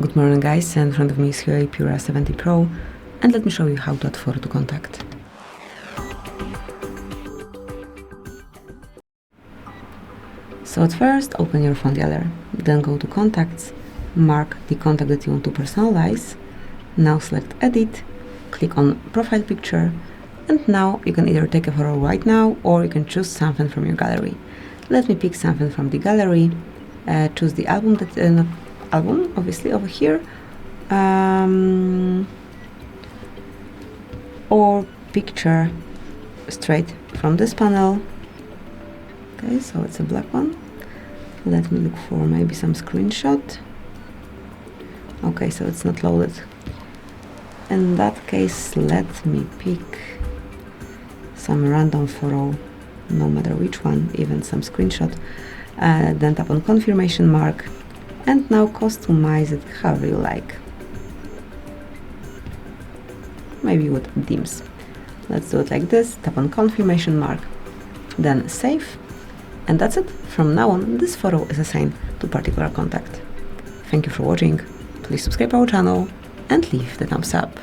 Good morning guys, in front of me is HUAWEI Pura 70 Pro, and let me show you how to add photo to contact. So at first open your phone gallery, then go to contacts, mark the contact that you want to personalize. Now select edit, click on profile picture, and now you can either take a photo right now or you can choose something from your gallery. Let me pick something from the gallery, choose the album that not album obviously over here, or picture straight from this panel. Okay, so it's a black one. Let me look for maybe some screenshot. Okay, so it's not loaded. In that case, let me pick some random photo, no matter which one, even some screenshot. Then tap on confirmation mark, and now customize it however you like. Maybe with dims. Let's do it like this, tap on confirmation mark, then save, and that's it. From now on, this photo is assigned to a particular contact. Thank you for watching, please subscribe our channel and leave the thumbs up.